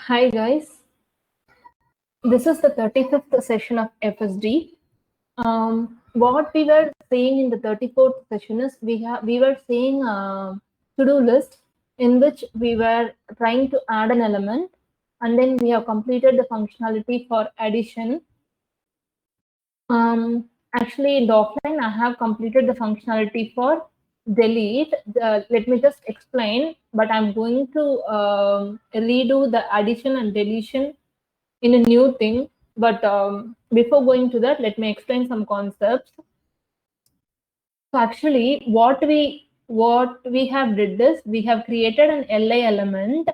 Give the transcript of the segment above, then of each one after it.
Hi guys, this is the 35th session of FSD. What we were saying in the 34th session is we were saying to-do list in which we were trying to add an element, and then we have completed the functionality for addition. Actually, in the offline, I have completed the functionality for delete. Let me just explain, but I'm going to redo the addition and deletion in a new thing. But before going to that, let me explain some concepts. So actually, what we have did is we have created an li element,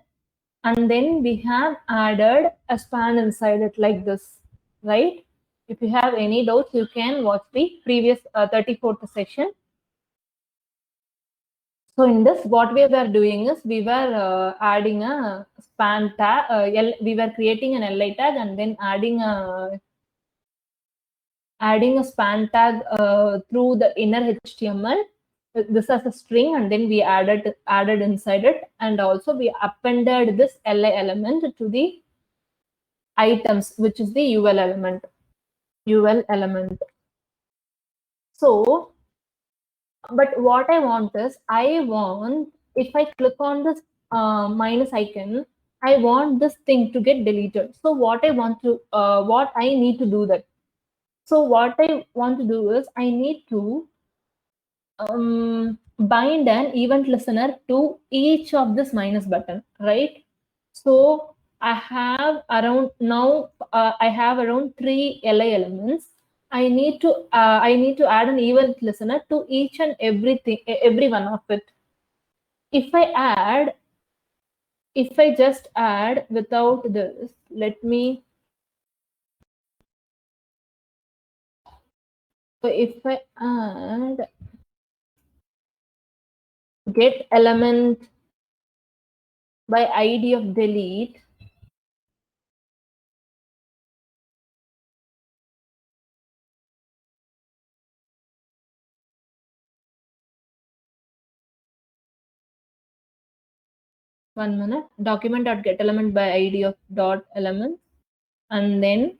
and then we have added a span inside it like this, right? If you have any doubts, you can watch the previous 34th session. So in this, what we were doing is we were adding a span tag. We were creating an li tag and then adding a span tag through the inner HTML. This as a string, and then we added inside it, and also we appended this li element to the items, which is the ul element. So, but what I want is, if I click on this minus icon, I want this thing to get deleted. So what I need to do that. So what I want to do is I need to bind an event listener to each of this minus button, right? So I have around 3 li elements. I need to add an event listener to each and every one of it. If I just add without this, if I add get element by ID of delete, one minute, document.get element by ID of dot element, and then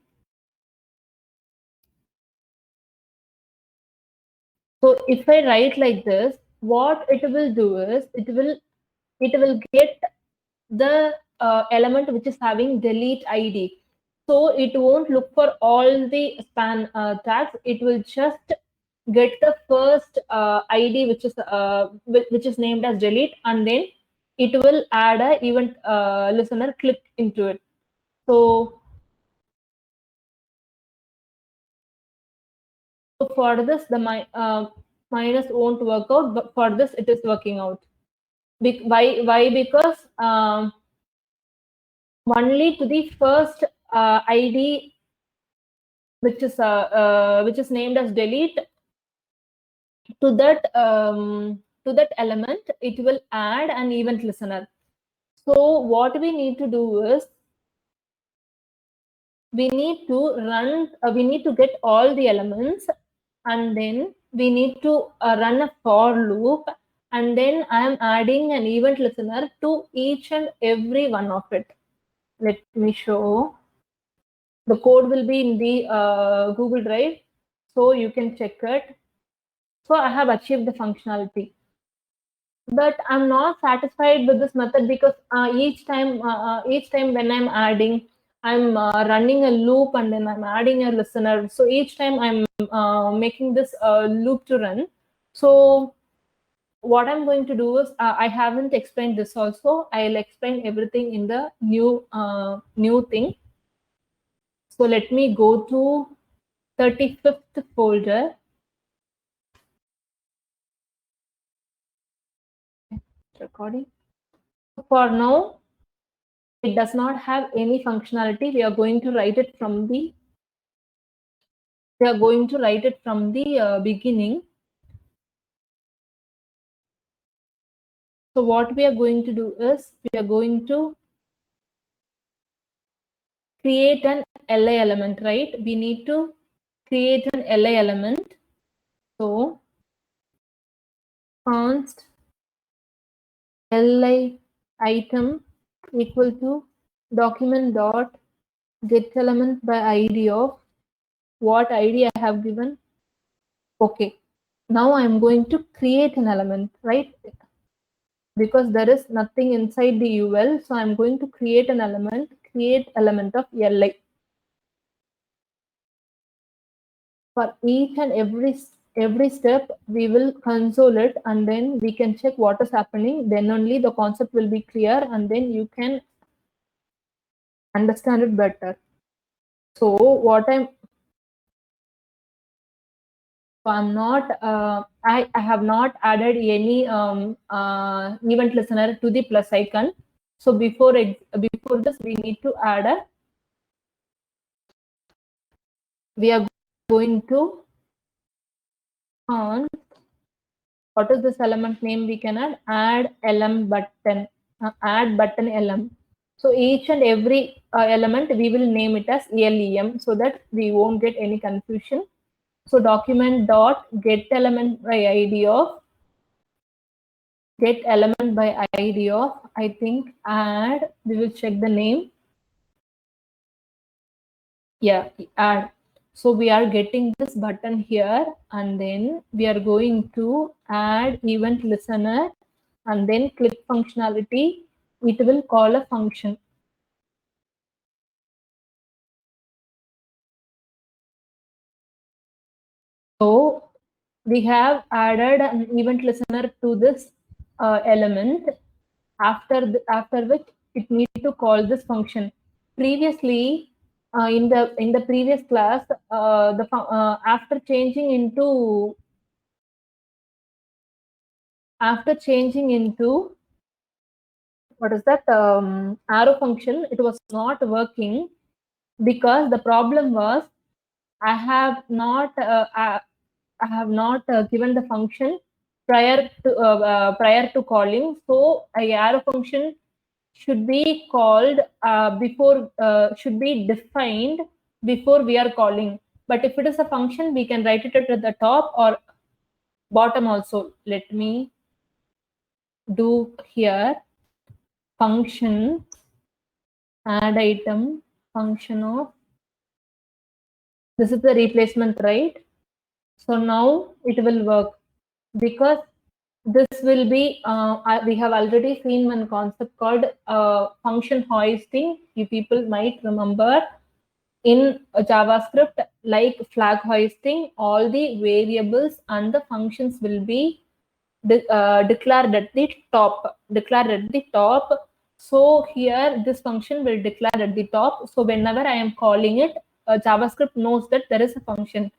so if I write like this, what it will do is it will get the element which is having delete ID. So it won't look for all the span tags. It will just get the first ID which is named as delete, and then it will add a event listener click into it. So for this, the minus won't work out, but for this it is working out. Why? Because only to the first ID which is named as delete, to that element it will add an event listener. So what we need to do is we need to get all the elements, and then we need to run a for loop, and then I am adding an event listener to each and every one of it. Let me show. The code will be in the Google Drive, so you can check it. So I have achieved the functionality, but I'm not satisfied with this method because each time when I'm adding, I'm running a loop, and then I'm adding a listener. So each time I'm making this loop to run. So what I'm going to do is I haven't explained this also. I'll explain everything in the new thing. So let me go to 35th folder. Recording. For now, it does not have any functionality. We are going to write it from the beginning. So what we are going to do is we are going to create an li element, right? We need to create an li element. So const li item equal to document dot get element by ID of what ID I have given. Okay, now I'm going to create an element, right? Because there is nothing inside the UL, so I'm going to create an element, create element of LI. For each and every step, we will console it and then we can check what is happening. Then only the concept will be clear and then you can understand it better. So what I'm not, I have not added any event listener to the plus icon. So before this, we need to add we are going to on what is this element name we can add lm button, add button lm. So each and every element we will name it as lem so that we won't get any confusion. So document dot get element by id of I think add, we will check the name. Yeah, add. So we are getting this button here and then we are going to add event listener and then click functionality. It will call a function. So we have added an event listener to this element, after which it needs to call this function. Previously, in the previous class, after changing into what is that arrow function, it was not working because the problem was I have not given the function prior to calling. So a arrow function should be called should be defined before we are calling. But if it is a function, we can write it at the top or bottom also. Let me do here function add item function of, this is the replacement, right? So now it will work because this will be, we have already seen one concept called function hoisting. You people might remember in JavaScript, like flag hoisting, all the variables and the functions will be declared at the top. So here this function will declare at the top. So whenever I am calling it, JavaScript knows that there is a function.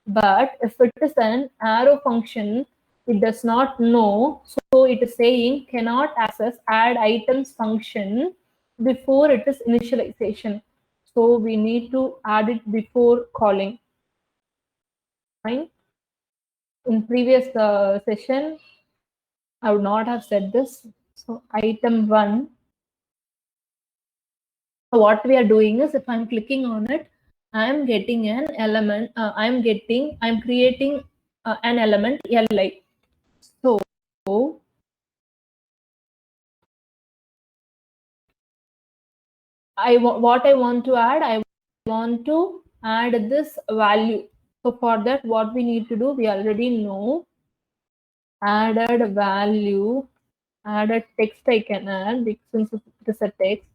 But if it is an arrow function, it does not know. So it is saying cannot access add items function before it is initialization. So we need to add it before calling. Fine. In previous session, I would not have said this. So item 1. So what we are doing is, if I'm clicking on it, I'm getting an element. I'm creating an element li. So what I want to add, I want to add this value. So for that, what we need to do, we already know. Added value, added text I can add since it is a text.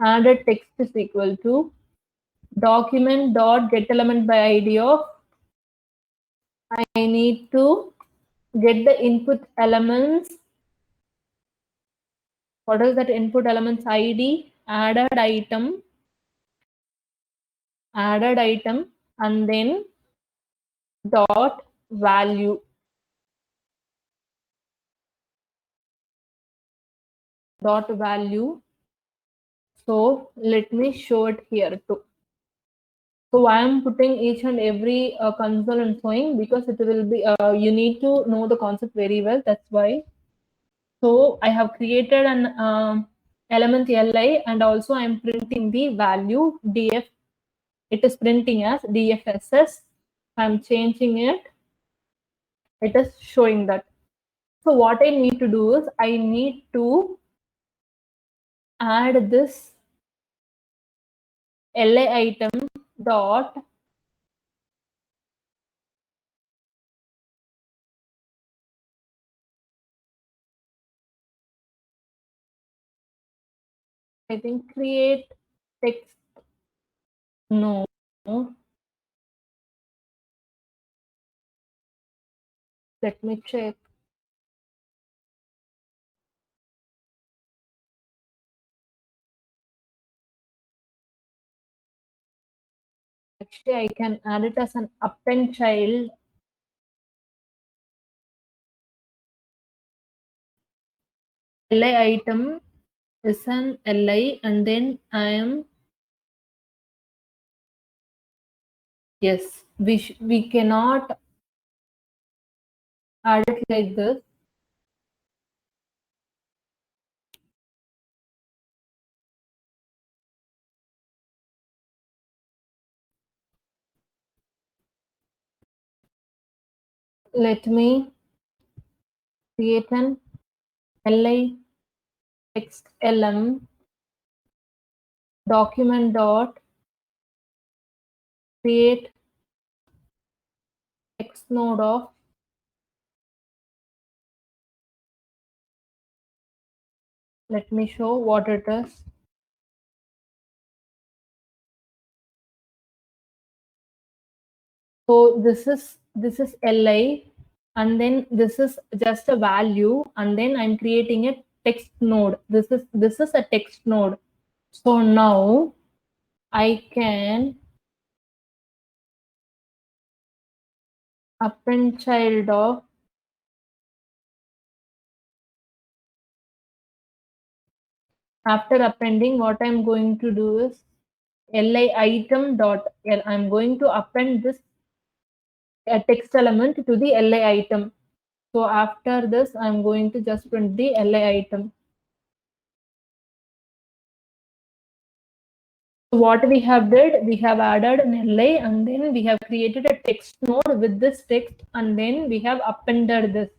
Added text is equal to document dot get element by id of, I need to get the input elements. What is that input elements id? Added item, and then dot value. So let me show it here too. So I am putting each and every console and showing because it will be, you need to know the concept very well. That's why. So I have created an element li and also I'm printing the value df. It is printing as dfss. I'm changing it. It is showing that. So what I need to do is I need to add this li item dot I think create text. No. Let me check. Actually, I can add it as an append child. Li item is an li, and then I am, yes, we cannot add it like this. Let me create an li text lm document dot create text node of let me show what it is. So this is li, and then this is just a value, and then I'm creating a text node. This is a text node. So now I can append child of after appending, what I'm going to do is li item dot l. I'm going to append this text element to the li item. So after this, I'm going to just print the li item. So what we have did, we have added an li, and then we have created a text node with this text, and then we have appended this.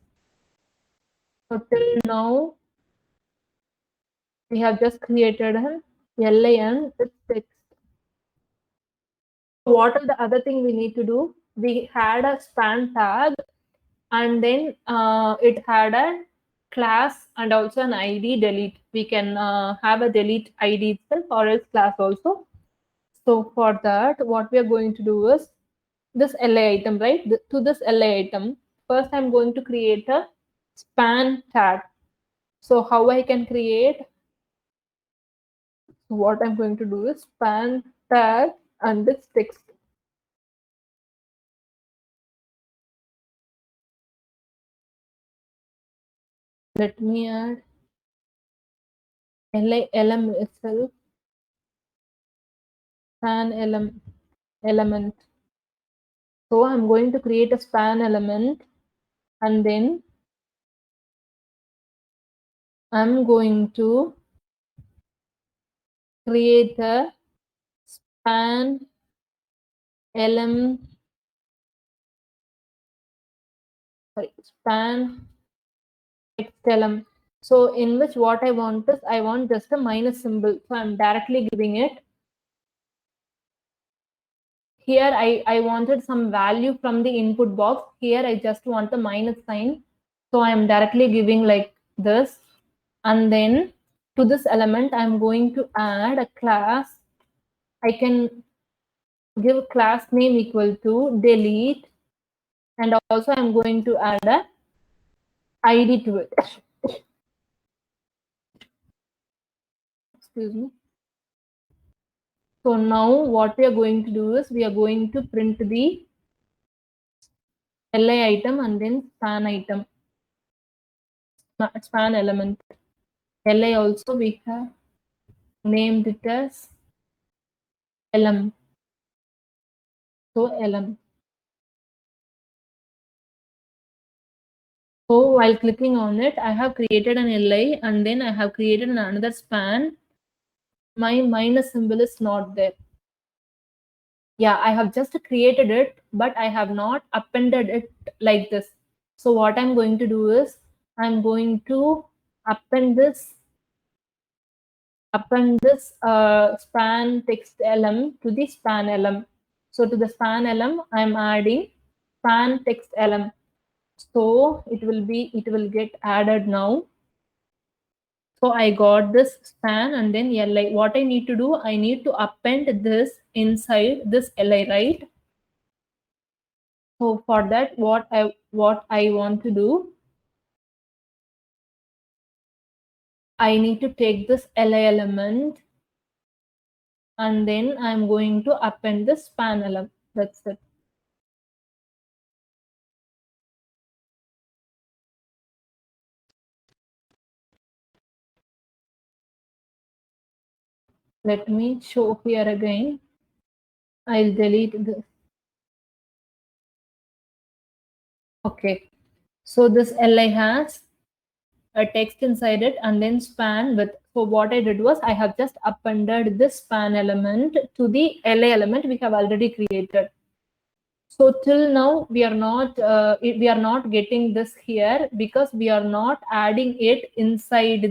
So till now, we have just created an li and this text. What are the other thing we need to do? We had a span tag, and then it had a class and also an id delete. We can have a delete id itself or else class also. So for that, what we are going to do is this li item, right? To this li item, first I'm going to create a span tag. So how I can create? What I'm going to do is span tag and this text. Let me add lm itself, span element. So I'm going to create a span element, and then I'm going to create a span span text element. So in which what I want is I want just a minus symbol. So I'm directly giving it. Here I wanted some value from the input box. Here I just want the minus sign. So I'm directly giving like this. And then to this element, I'm going to add a class. I can give class name equal to delete. And also I'm going to add a ID to it. Excuse me. So now what we are going to do is we are going to print the li item and then span item, span element. Li also we have named it as lm. So lm. So while clicking on it, I have created an li and then I have created another span. My minus symbol is not there. Yeah, I have just created it, but I have not appended it like this. So what I'm going to do is I'm going to append this append this span text element to the span element. So to the span element, I'm adding span text element. So it will get added now. So I got this span and then li. What I need to do, I need to append this inside this li, right? So for that, what I want to do, I need to take this li element and then I'm going to append the span element. That's it. Let me show here again. I'll delete this. Okay. So this li has a text inside it and then span with. So what I did was I have just appended this span element to the li element we have already created. So till now we are not getting this here because we are not adding it inside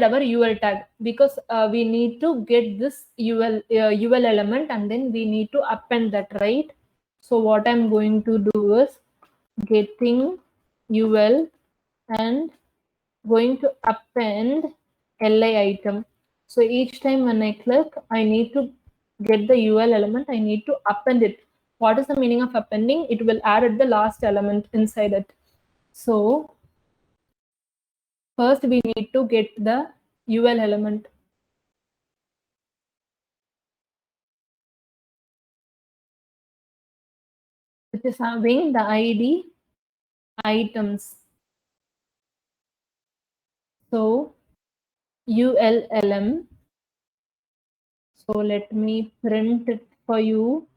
our UL tag, because we need to get this UL element and then we need to append that, right? So what I'm going to do is getting UL and going to append li item. So each time when I click, I need to get the UL element, I need to append it. What is the meaning of appending? It will add at the last element inside it. So first we need to get the UL element, which is having the ID items. So ULLM. So let me print it for you.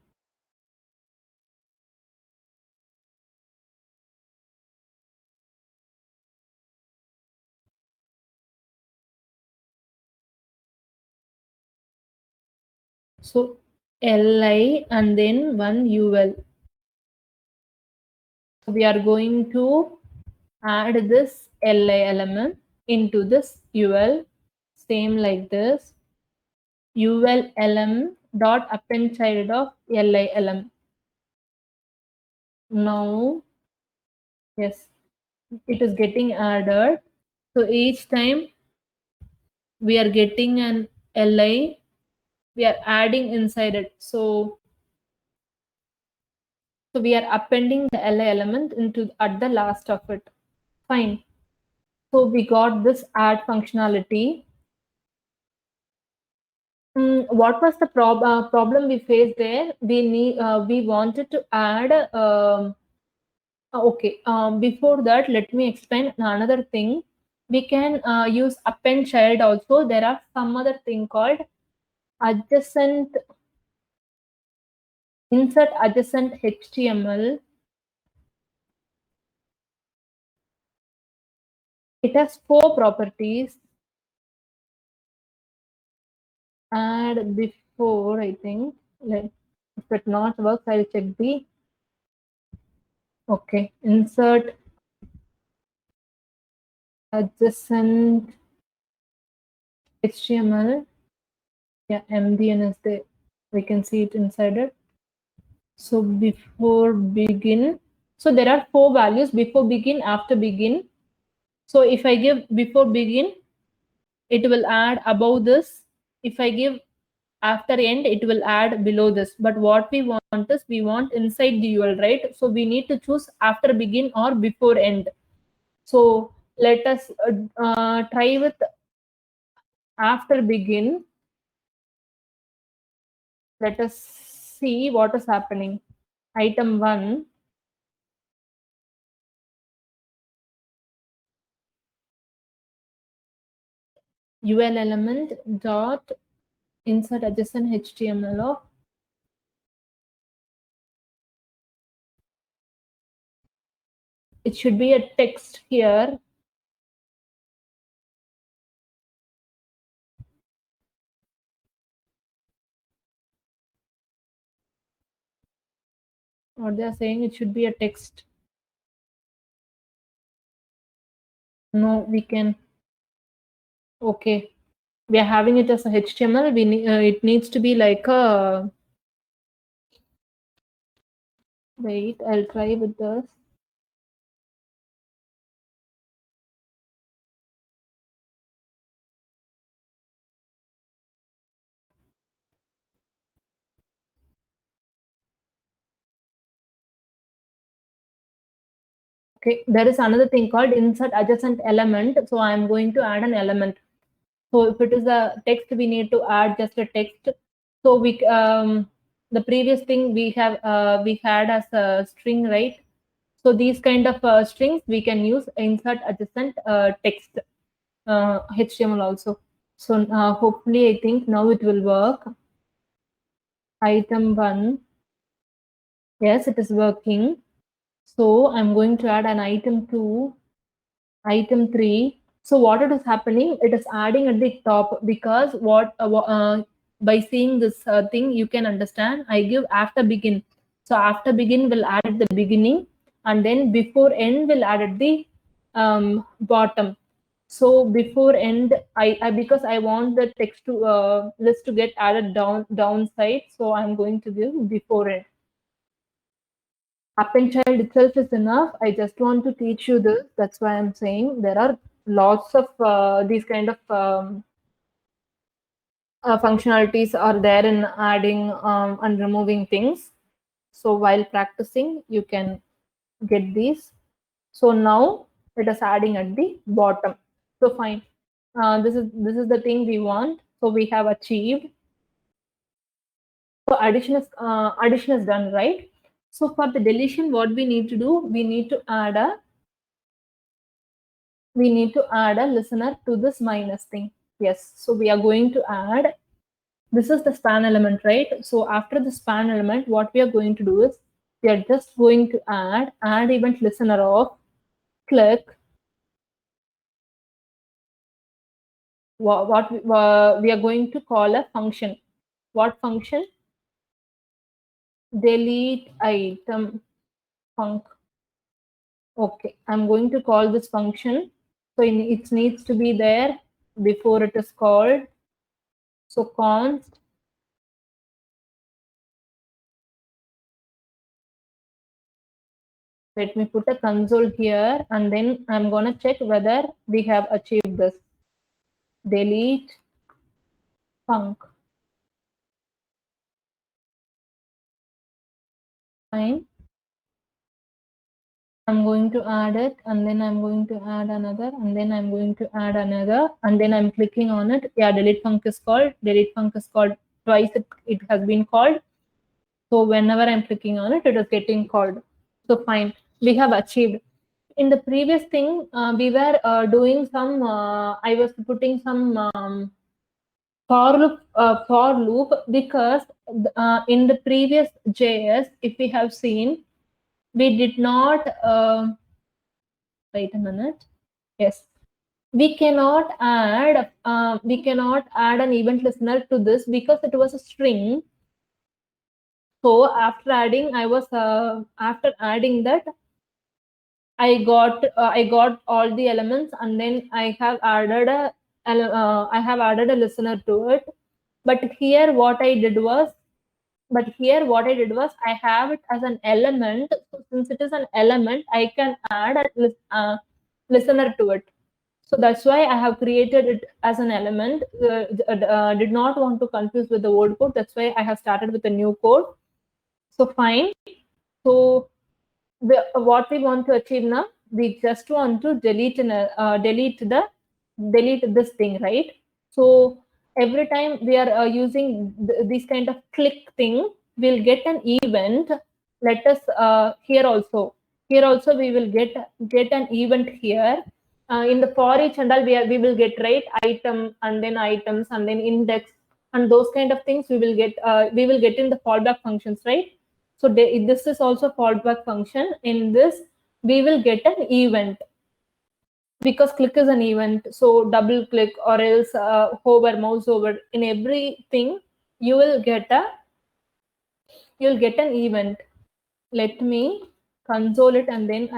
So LI and then one UL. So we are going to add this LI element into this UL. Same like this. ULLM dot append child of LILM. Now, yes, it is getting added. So each time we are getting an li, we are adding inside it. So we are appending the li element into at the last of it. Fine. So we got this add functionality. What was the problem we faced there? We wanted to add. Okay. Before that, let me explain another thing. We can use append child also. There are some other thing called adjacent, insert adjacent HTML. It has 4 properties. Add before, I think. If it not works, I'll check the. Okay. Insert adjacent HTML. Yeah, MDN is there. We can see it inside it. So before begin. So there are 4 values: before begin, after begin. So if I give before begin, it will add above this. If I give after end, it will add below this. But what we want is we want inside the UL, right? So we need to choose after begin or before end. So let us try with after begin. Let us see what is happening. Item 1. UL element dot insert adjacent HTML of. It should be a text here. Or they are saying it should be a text. No, we can. Okay, we are having it as a HTML. We need it needs to be like a. Wait, I'll try with this. Okay, there is another thing called insert adjacent element. So I'm going to add an element. So if it is a text, we need to add just a text. So we the previous thing we had as a string, right? So these kind of strings we can use insert adjacent text HTML also. So hopefully I think now it will work. Item 1. Yes, it is working. So I'm going to add an item 2, item 3. So what it is happening, it is adding at the top because by seeing this thing, you can understand. I give after begin. So after begin will add at the beginning, and then before end will add at the bottom. So before end, I because I want the text to list to get added downside. So I'm going to give before end. Append child itself is enough. I just want to teach you this. That's why I'm saying there are lots of these kind of functionalities are there in adding and removing things. So while practicing, you can get these. So now it is adding at the bottom. So fine. This is the thing we want. So we have achieved. So addition is done, right? So for the deletion, what we need to do, we need to add a listener to this minus thing. Yes, so we are going to add, this is the span element, right? So after the span element, what we are going to do is we are just going to add event listener of click what we are going to call a function. What function? Delete item func. Okay, I'm going to call this function. So it needs to be there before it is called. So const let me put a console here, and then I'm gonna check whether we have achieved this. Delete func. Fine. I'm going to add it, and then I'm going to add another, and then I'm going to add another, and then I'm clicking on it. Yeah, delete func is called. Delete func is called twice. It has been called. So whenever I'm clicking on it, it is getting called. So fine, we have achieved. In the previous thing, we were doing some. I was putting some for loop because in the previous JS, if we have seen, we did not. Wait a minute. Yes, we cannot add. We cannot add an event listener to this because it was a string. So after adding that, I got all the elements, and then I have added a listener to it. But here what I did was I have it as an element. So since it is an element, I can add listener to it. So that's why I have created it as an element. Did not want to confuse with the old code. That's why I have started with a new code. So fine. So what we want to achieve now, we just want to delete this thing, right? So every time we are using this kind of click thing, we'll get an event. Let us here also we will get an event here. In the for each and all, we will get, right, item and then items and then index and those kind of things we will get in the fallback functions, right? So this is also fallback function. In this, we will get an event because click is an event. So double click or else hover, mouse over. In everything, you will get an event. Let me console it, and then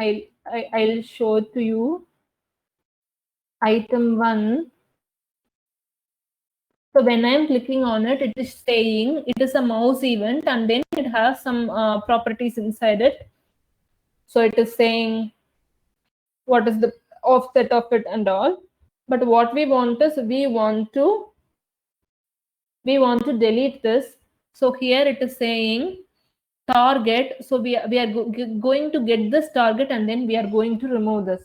I'll show it to you. item 1. So when I'm clicking on it, it is saying it is a mouse event, and then it has some properties inside it. So it is saying what is the offset of it and all. But what we want is we want to delete this. So here it is saying target. So we are going to get this target, and then we are going to remove this.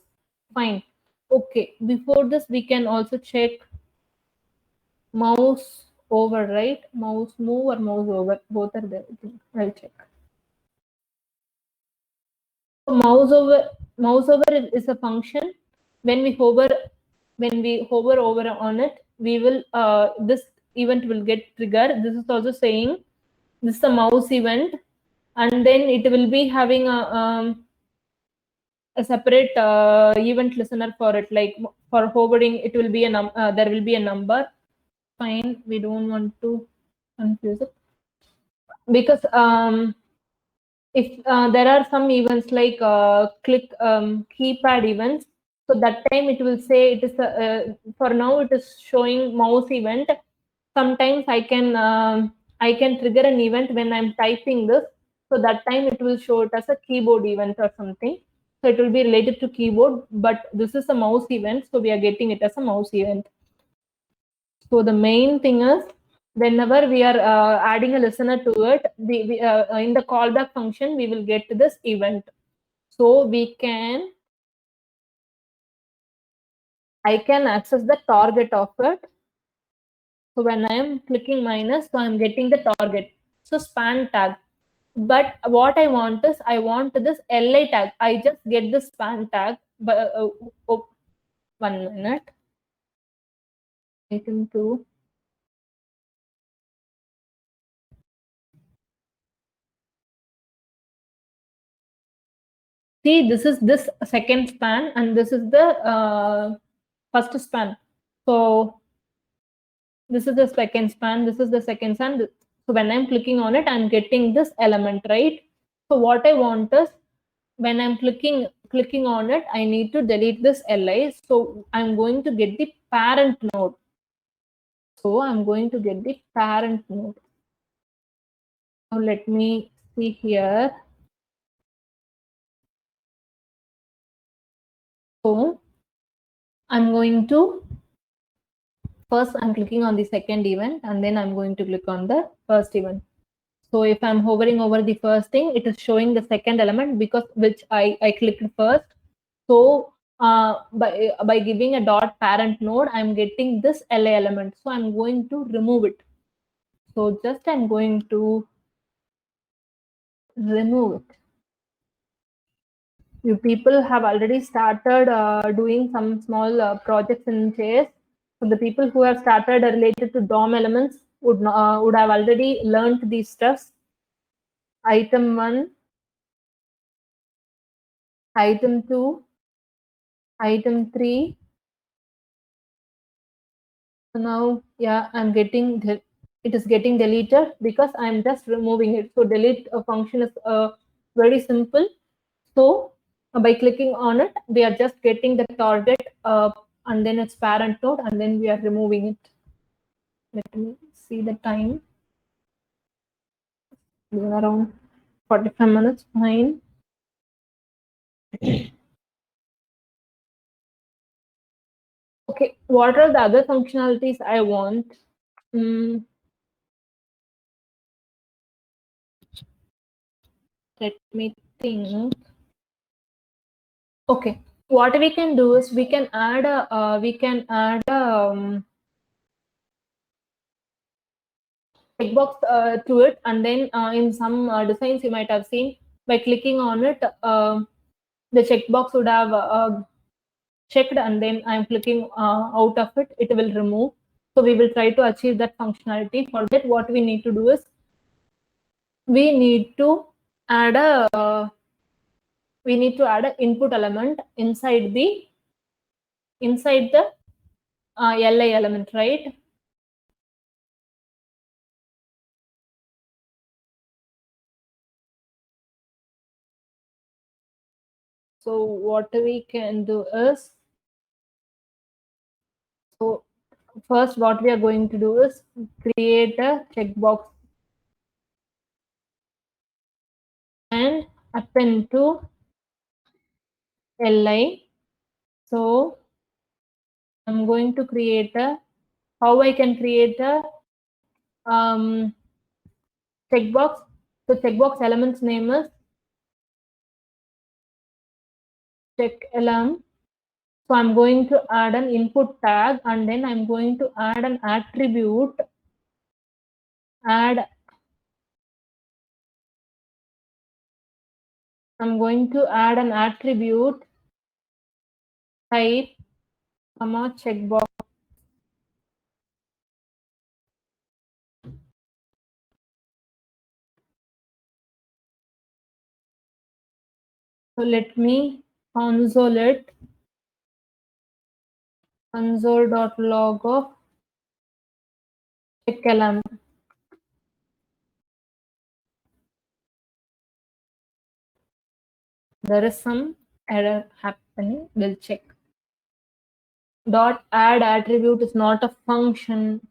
Fine. Okay. Before this, we can also check mouse over, right? Mouse move or mouse over, both are there. I'll check. So mouse over is a function. When we hover over on it, we will this event will get triggered. This is also saying this is a mouse event, and then it will be having a separate event listener for it. Like for hovering, it will be there will be a number. Fine, we don't want to confuse it, because if there are some events like click keypad events, so that time it will say it is for now it is showing mouse event. Sometimes I can trigger an event when I'm typing this, so that time it will show it as a keyboard event or something. So it will be related to keyboard, but this is a mouse event, so we are getting it as a mouse event. So the main thing is, whenever we are adding a listener to it, in the callback function, we will get this event. So I can access the target of it. So when I am clicking minus, so I'm getting the target. So span tag. But what I want is, I want this li tag. I just get the span tag. But 1 minute. Item 2. See, this is this second span, and this is the first span. So this is the second span, this is the second span. So when I'm clicking on it, I'm getting this element, right? So what I want is, when I'm clicking on it, I need to delete this li. So I'm going to get the parent node. So I'm going to get the parent node. Now let me see here. So I'm going to first I'm clicking on the second event, and then I'm going to click on the first event. So if I'm hovering over the first thing, it is showing the second element because which I clicked first. So by giving a dot parent node, I'm getting this LA element. So I'm going to remove it. So just I'm going to remove it. You people have already started doing some small projects in Chase. So the people who have started related to DOM elements would have already learned these stuffs. Item 1, item 2, item 3. So now, yeah, it is getting deleted because I'm just removing it. So delete function is very simple. So by clicking on it, we are just getting the target and then its parent node, and then we are removing it. Let me see the time. Around 45 minutes, fine. Okay, what are the other functionalities I want? Let me think. Okay, what we can do is we can add a checkbox to it, and then in some designs you might have seen, by clicking on it, the checkbox would have checked, and then I'm clicking out of it, it will remove. So we will try to achieve that functionality. For that, what we need to do is we need to add a an input element inside the li element, right? So what we can do is first what we are going to do is create a checkbox and append to li. So I'm going to create a, how I can create a checkbox. So checkbox element's name is check_element. So I'm going to add an input tag, and then I'm going to add an attribute, I'm going to add an attribute type, checkbox. So let me console it, console.log of check_element. There is some error happening, we'll check. Dot add attribute is not a function.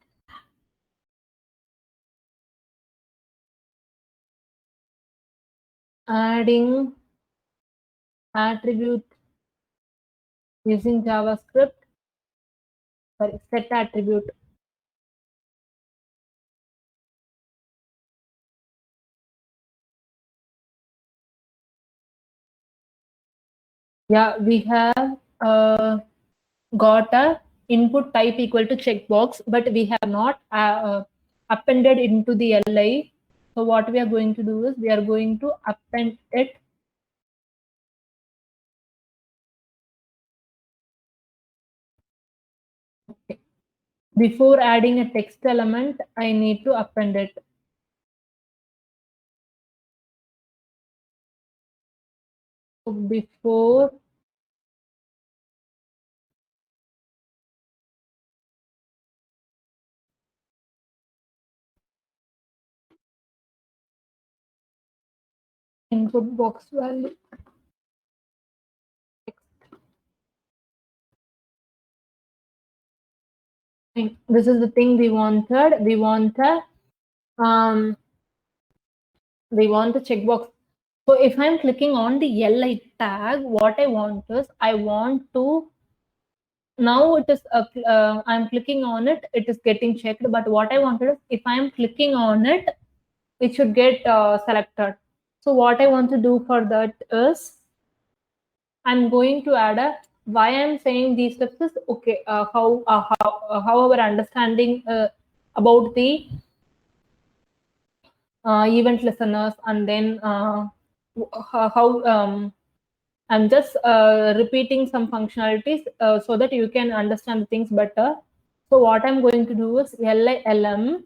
Adding attribute using JavaScript, sorry, set attribute. Yeah, we have got a input type equal to checkbox, but we have not appended into the li. So what we are going to do is we are going to append it. Okay. Before adding a text element, I need to append it. So before input box value, this is the thing we wanted. We want a checkbox. So if I'm clicking on the li tag, what I want is I want to, now it is I'm clicking on it, it is getting checked, but what I wanted is if I'm clicking on it, it should get selected. So what I want to do for that is I'm going to add a, why I'm saying these steps is okay, how our understanding about the event listeners, and then how I'm just repeating some functionalities so that you can understand things better. So what I'm going to do is LILM,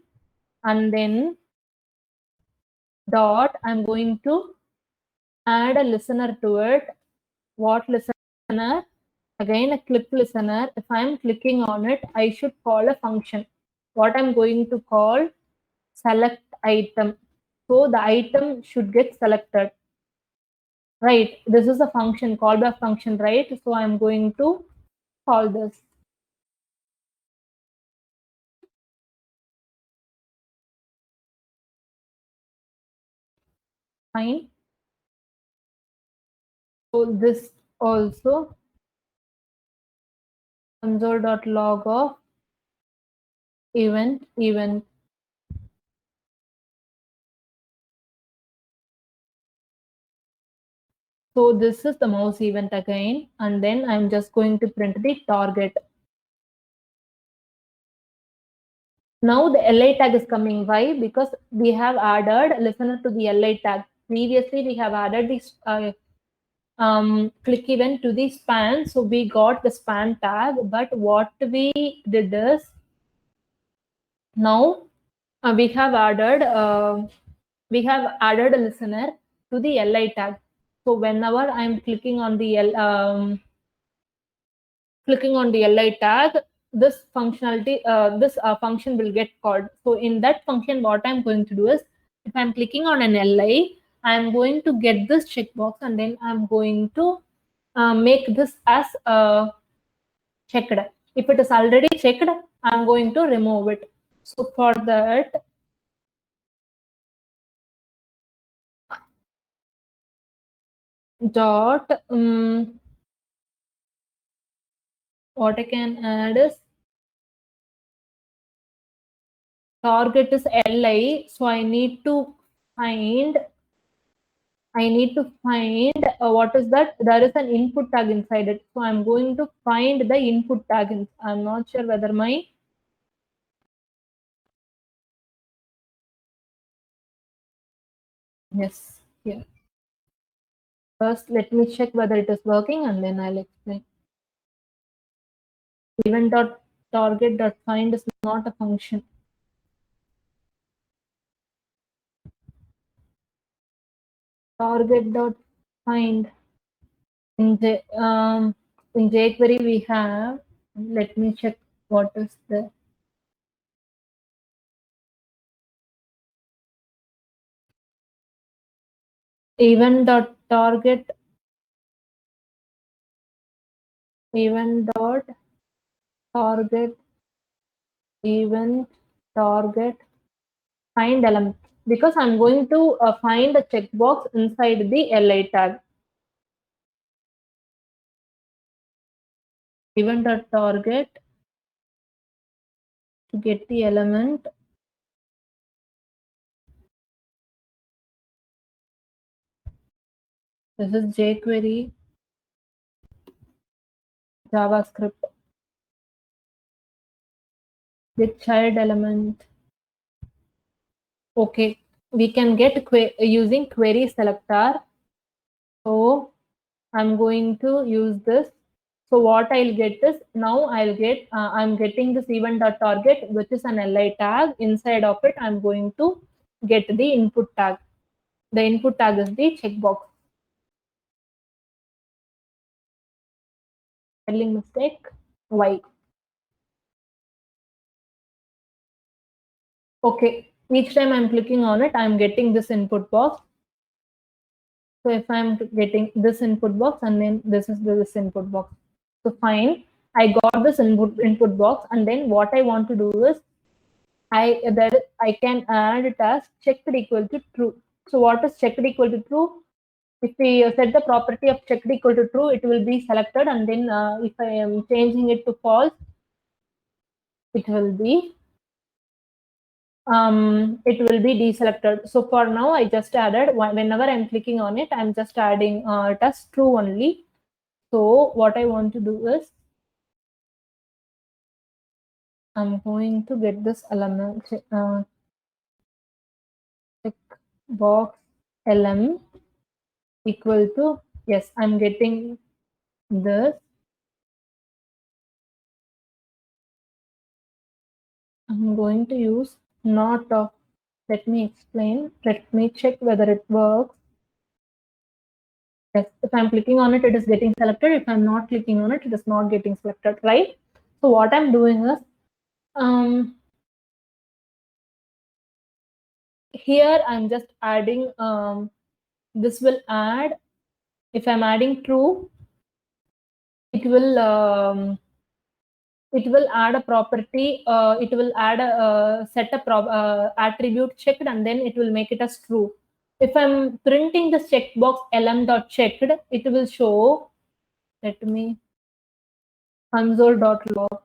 and then dot, I'm going to add a listener to it. What listener? Again, a clip listener. If I'm clicking on it, I should call a function. What I'm going to call select item. So the item should get selected. Right. This is a function, callback function, right? So I'm going to call this. Fine. So this also console.log of event. So this is the mouse event again, and then I'm just going to print the target. Now the li tag is coming. Why? Because we have added listener to the li tag. Previously we have added this click event to the span, so we got the span tag. But what we did is now we have added a listener to the li tag. So whenever I'm clicking on the li tag, this functionality, this function will get called. So in that function, what I'm going to do is, if I'm clicking on an li, I'm going to get this checkbox, and then I'm going to make this as checked. If it is already checked, I'm going to remove it. So for that, dot, what I can add is target is li, so I need to find what is that? There is an input tag inside it. So I'm going to find the input tag. I'm not sure whether my yes, here. First, let me check whether it is working and then I'll explain. Event.target.find is not a function. Target.find. In jQuery we have, let me check what is the event.target event target find element, because I'm going to find a checkbox inside the li tag. Event.target to get the element. This is jQuery JavaScript. Get child element. Okay, we can get using query selector. So I'm going to use this. So what I'll get is, now I'm getting this event.target, which is an li tag. Inside of it, I'm going to get the input tag. The input tag is the checkbox. Spelling mistake, Y. Okay, each time I'm clicking on it, I'm getting this input box. So if I'm getting this input box and then this is this input box. So fine, I got this input box, and then what I want to do is I can add it as checked equal to true. So what is checked equal to true? If we set the property of checked equal to true, it will be selected, and then if I am changing it to false, it will be deselected. So for now, I just added, whenever I'm clicking on it, I'm just adding it as true only. So what I want to do is, I'm going to get this element check box lm equal to, yes, I'm getting this. I'm going to use not of. Let me explain. Let me check whether it works. Yes, if I'm clicking on it, it is getting selected. If I'm not clicking on it, it is not getting selected, right? So what I'm doing is, here I'm just adding, this will add, if I'm adding true, it will add a property, it will add a set a attribute checked, and then it will make it as true. If I'm printing this checkbox lm.checked, it will show, let me, console.log.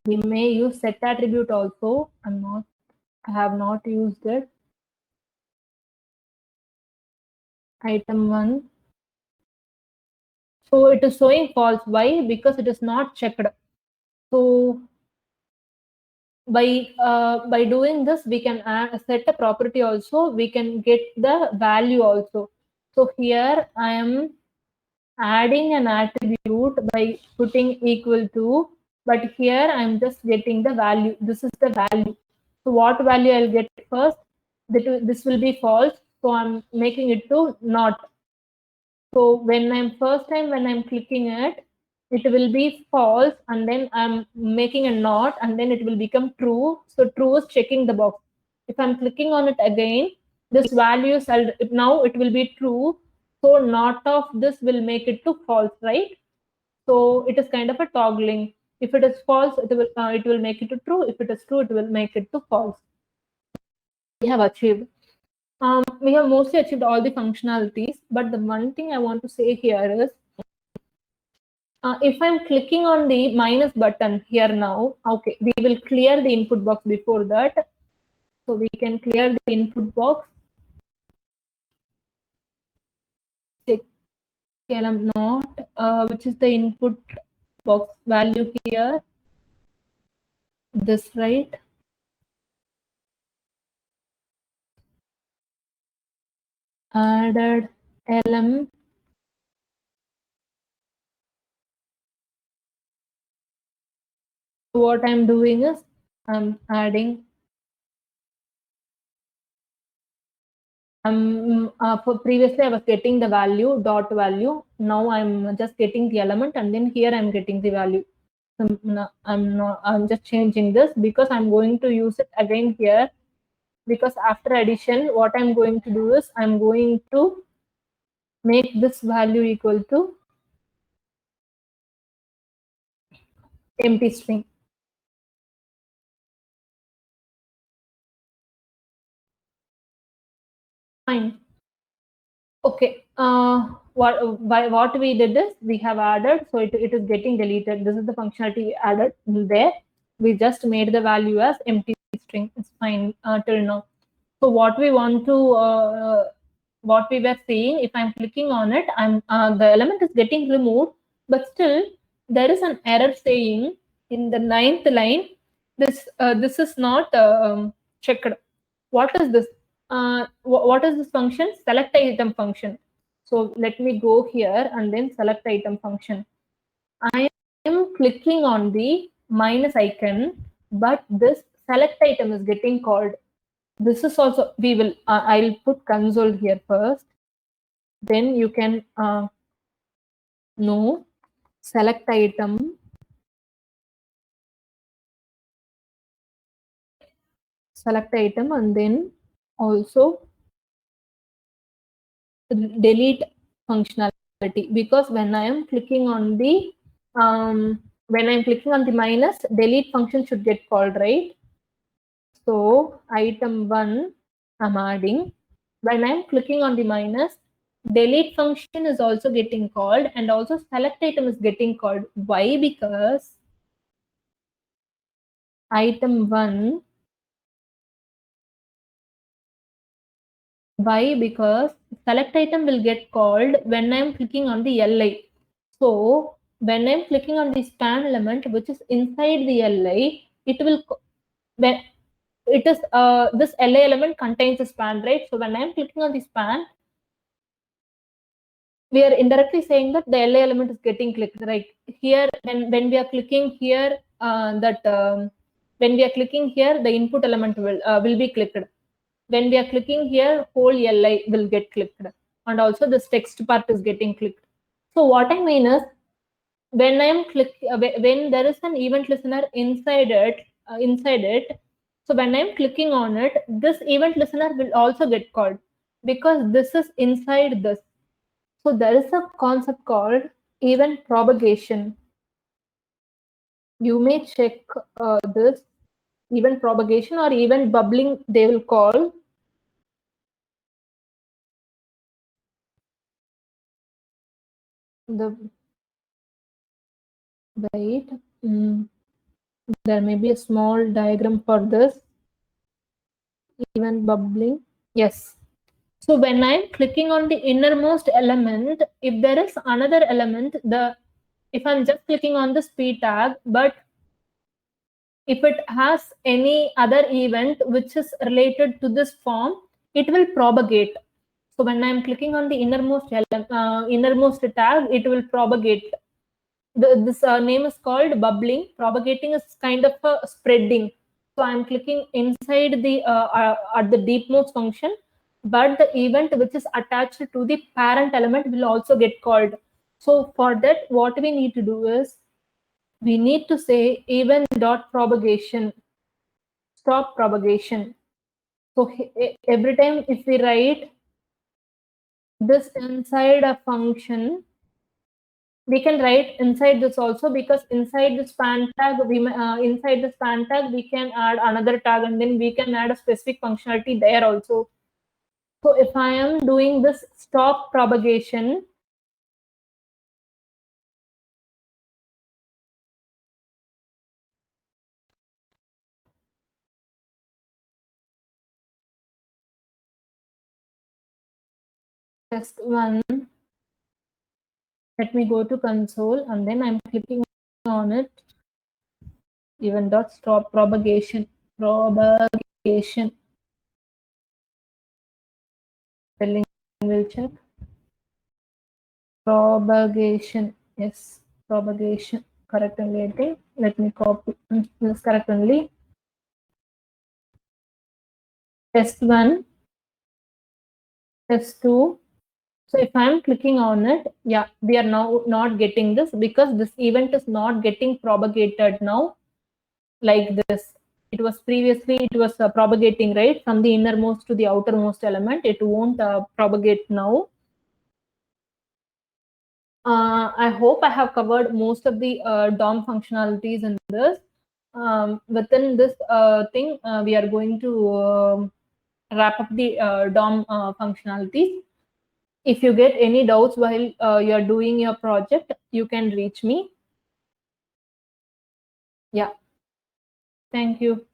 We may use set attribute also. I have not used it. Item 1. So it is showing false. Why? Because it is not checked. So by doing this, we can set a property also. We can get the value also. So here I am adding an attribute by putting equal to, but here I'm just getting the value. This is the value. So what value I'll get first? This will be false. So I'm making it to not. So when I'm clicking it, it will be false, and then I'm making a not, and then it will become true. So true is checking the box. If I'm clicking on it again, this value now it will be true. So not of this will make it to false, right? So it is kind of a toggling. If it is false, it will make it to true. If it is true, it will make it to false. We have achieved. We have mostly achieved all the functionalities, but the one thing I want to say here is, if I'm clicking on the minus button here now, okay, we will clear the input box before that. So we can clear the input box. Check column not, which is the input box value here. This, right? Added lm. What I'm doing is I'm adding for previously I was getting the value dot value. Now I'm just getting the element, and then here I'm getting the value. I'm just changing this because I'm going to use it again here, because after addition what I'm going to do is I'm going to make this value equal to empty string. Fine. Okay. What we did is we have added, so it is getting deleted. This is the functionality added there. We just made the value as empty string. It's fine till now. So what we want to, what we were saying, if I'm clicking on it, the element is getting removed, but still there is an error saying in the 9th line, this is not checked. What is this? What is this function? Select item function. So let me go here and then select item function. I am clicking on the minus icon, but this select item is getting called. This is also, we will, I'll put console here first. Then you can know select item. Select item and then also delete functionality, because when I am clicking on the minus, delete function should get called, right? So item 1 I'm adding. When I'm clicking on the minus, delete function is also getting called, and also select item is getting called. Why? Because item 1, why? Because select item will get called when I'm clicking on the li. So when I'm clicking on the span element, which is inside the li, it will, when it is this li element contains a span, right? So when I'm clicking on the span, we are indirectly saying that the li element is getting clicked, right? Here, when we are clicking here, when we are clicking here, the input element will be clicked. When we are clicking here, whole li will get clicked, and also this text part is getting clicked. So what I mean is, when I'm when there is an event listener inside it, so when I'm clicking on it, this event listener will also get called, because this is inside this. So there is a concept called event propagation. You may check this event propagation or event bubbling, they will call. The wait, there may be a small diagram for this event bubbling. Yes. So when I'm clicking on the innermost element, if there is another element, if I'm just clicking on the speed tag, but if it has any other event which is related to this form, it will propagate. So when I'm clicking on the innermost tag, it will propagate. This name is called bubbling. Propagating is kind of a spreading. So I'm clicking inside the at the deepmost function, but the event which is attached to the parent element will also get called. So for that, what we need to do is we need to say event dot propagation, stop propagation. So every time if we write this inside a function, we can write inside this also, because inside the span tag, inside the span tag, we can add another tag, and then we can add a specific functionality there also. So if I am doing this stop propagation, test one, let me go to console, and then I'm clicking on it. Event dot stop propagation. Spelling will check. Propagation. Yes, propagation. Correct only, I think. Let me copy this correct only. Test one, test two. So if I'm clicking on it, yeah, we are now not getting this because this event is not getting propagated now like this. It was previously, it was propagating, right, from the innermost to the outermost element. It won't propagate now. I hope I have covered most of the DOM functionalities in this. Within this thing, we are going to wrap up the DOM functionalities. If you get any doubts while you're doing your project, you can reach me. Yeah. Thank you.